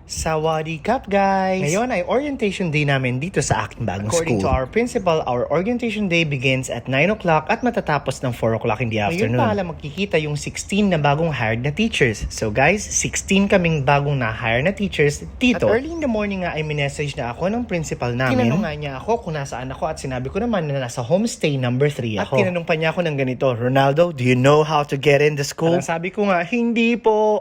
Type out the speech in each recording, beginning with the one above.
Sawadee Cup, guys! Ngayon ay orientation day namin dito sa aking bagong According school. to our principal, our orientation day begins at 9 o'clock at matatapos ng 4 o'clock in the afternoon. Ngayon pala makikita yung 16 na bagong hired na teachers. So guys, 16 kaming bagong na-hire na teachers dito. At early in the morning nga ay minessage na ako ng principal namin. Tinanong nga niya ako kung nasaan ako at sinabi ko naman na nasa homestay number 3 ako. At tinanong pa niya ako ng ganito, Ronaldo, do you know how to get in the school? Parang sabi ko nga, hindi po.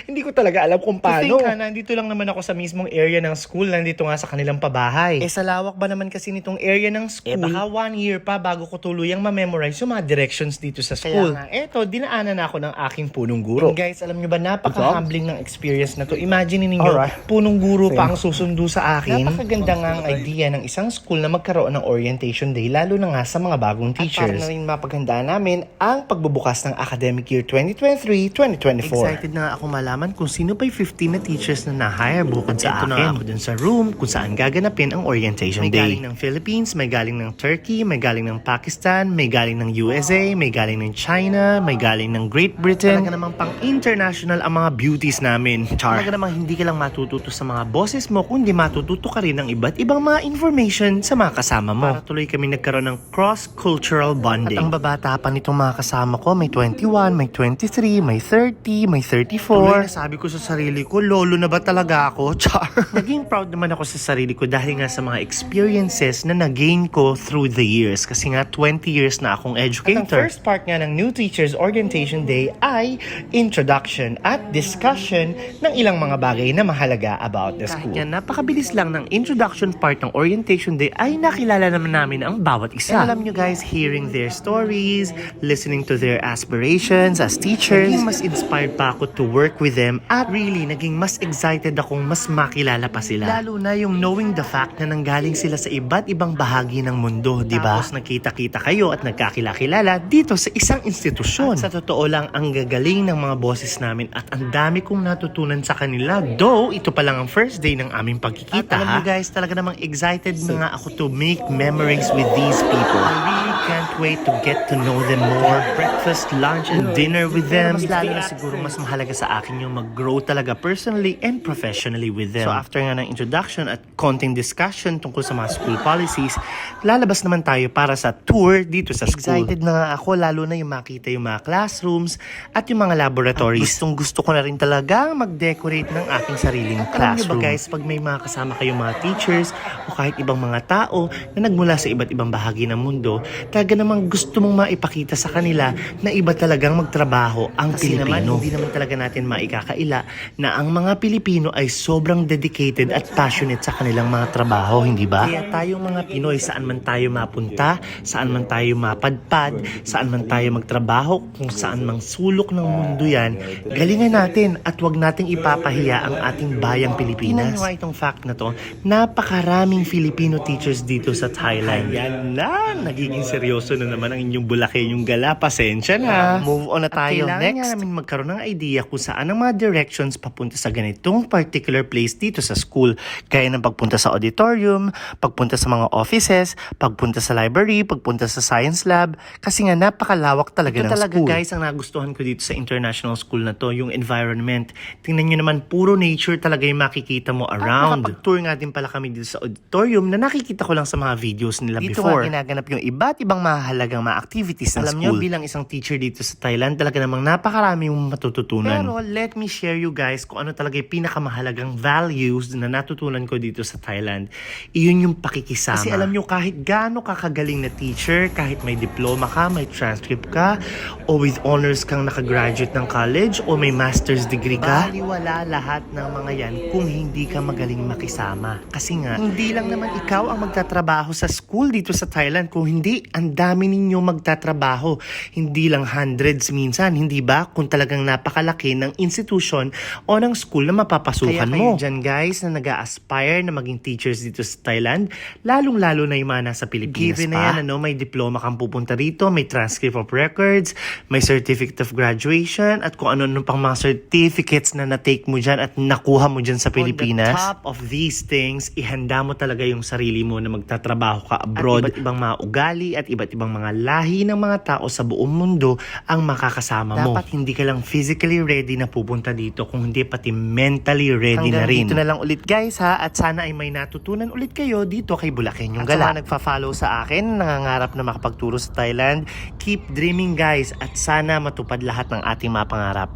Hindi ko talaga alam kung paano. Nandito lang naman ako sa mismong area ng school, nandito nga sa kanilang pabahay. Sa lawak ba naman kasi nitong area ng school, baka 1 year pa bago ko tuluyang ma-memorize yung mga directions dito sa school. Kaya nga, dinaanan na ako ng aking punong guro. And guys, alam nyo ba, napaka-humbling ng experience na to. Imagine ninyo, punong guro pa ang susundo sa akin. Napakaganda nga ang idea ng isang school na magkaroon ng orientation day, lalo na nga sa mga bagong teachers. At para na rin mapaghandaan namin ang pagbubukas ng academic year 2023-2024. Excited na nga ako malaman kung sino pa yung 15 na teachers na na-hire bukod sa akin. Na ako dun sa room kung saan gaganapin ang orientation day. May galing ng Philippines, may galing ng Turkey, may galing ng Pakistan, may galing ng USA, may galing ng China, may galing ng Great Britain. Talaga namang pang-international ang mga beauties namin. Talaga namang hindi ka lang matututo sa mga bosses mo, kundi matututo ka rin ng iba't ibang mga information sa mga kasama mo. Para tuloy kami nagkaroon ng cross-cultural bonding. At ang babata pa nitong mga kasama ko, may 21, may 23, may 30, may 34. Tuloy nasabi ko sa sarili ko, lolo na ba talaga ako? Char. Naging proud naman ako sa sarili ko dahil nga sa mga experiences na nag-gain ko through the years. Kasi nga 20 years na akong educator. At ang first part nga ng New Teachers Orientation Day ay introduction at discussion ng ilang mga bagay na mahalaga about the school. Kahit nga napakabilis lang ng introduction part ng Orientation Day ay nakilala naman namin ang bawat isa. And alam nyo guys, hearing their stories, listening to their aspirations as teachers, naging mas inspired pa ako to work with them at really naging mas excited akong mas makilala pa sila. Lalo na yung knowing the fact na nanggaling sila sa iba't ibang bahagi ng mundo, di ba? Tapos nakita-kita kayo at nagkakilala dito sa isang institusyon. At sa totoo lang, ang gagaling ng mga bosses namin at ang dami kong natutunan sa kanila. Though, ito pa lang ang first day ng aming pagkikita. At alam niyo guys, talaga namang excited na nga ako to make memories with these people. I really can't wait to get to know them more. Breakfast, lunch, and dinner with them. Mas lalo na siguro mas mahalaga sa akin yung mag-grow talaga personally and professionally with them. So after nga ng introduction at konting discussion tungkol sa mga school policies, lalabas naman tayo para sa tour dito sa school. Excited na nga ako, lalo na yung makita yung mga classrooms at yung mga laboratories. Gustong gusto ko na rin talaga mag-decorate ng aking sariling classroom. Alam niyo ba guys, pag may mga kasama kayong mga teachers o kahit ibang mga tao na nagmula sa iba't ibang bahagi ng mundo, talaga namang gusto mong maipakita sa kanila na iba talagang magtrabaho ang Pilipino. Naman, hindi naman talaga natin maikakaila na ang mga Pilipino ay sobrang dedicated at passionate sa kanilang mga trabaho, hindi ba? Kaya tayong mga Pinoy, saan man tayo mapunta, saan man tayo mapadpad, saan man tayo magtrabaho, kung saan mang sulok ng mundo yan, galingan natin at wag nating ipapahiya ang ating bayang Pilipinas. Tingnan nyo itong fact na to, napakaraming Filipino teachers dito sa Thailand. Yan na, nagiging seryoso na naman ang inyong bulakenyong gala, pasensya na. Move on na tayo. Next, namin magkaroon ng idea kung saan ang mga directions papunta sa ganitong particular place dito sa school. Kaya ng pagpunta sa auditorium, pagpunta sa mga offices, pagpunta sa library, pagpunta sa science lab, kasi nga napakalawak talaga ng school. Ito talaga guys ang nagustuhan ko dito sa international school na to, yung environment. Tingnan nyo naman, puro nature talaga yung makikita mo around. At nakapag-tour nga din pala kami dito sa auditorium na nakikita ko lang sa mga videos nila dito before. Dito nga ginaganap yung iba't ibang mahalagang mga activities ng school. Alam nyo, bilang isang teacher dito sa Thailand, talaga namang napakarami yung matututunan. Pero let me share you guys kung ano talaga yung pinakamahalagang values na natutunan ko dito sa Thailand. Iyon yung pakikisama. Kasi alam nyo, kahit gaano ka kagaling na teacher, kahit may diploma ka, may transcript ka, o with honors kang nakagraduate ng college, o may master's degree ka, baliwala lahat ng mga yan kung hindi ka magaling makisama. Kasi nga, hindi lang naman ikaw ang magtatrabaho sa school dito sa Thailand. Kung hindi, ang dami ninyo magtatrabaho. Hindi lang hundreds minsan, hindi ba? Kung talagang napakalaki ng institution o ng school na mapapasukan mo. Kaya kayo dyan guys na nag-a-aspire na maging teachers dito sa Thailand, lalong-lalo na yung mga nasa Pilipinas given pa. Na yan, may diploma kang pupunta rito, may transcript of records, may certificate of graduation, at kung ano-ano pang mga certificates na na-take mo dyan at nakuha mo dyan sa Pilipinas. On the top of these things, ihanda mo talaga yung sarili mo na magtatrabaho ka abroad. At iba't ibang mga ugali at iba't ibang mga lahi ng mga tao sa buong mundo ang makakasama mo. Dapat hindi ka lang physically ready na pupunta dito, kung hindi pati mentally ready na rin. Dito na lang ulit guys ha, at sana ay may natutunan ulit kayo dito kay Bulakenyong Gala. At sa mga nagfa-follow sa akin, nangangarap na makapagturo sa Thailand, keep dreaming guys, at sana matupad lahat ng ating mga pangarap.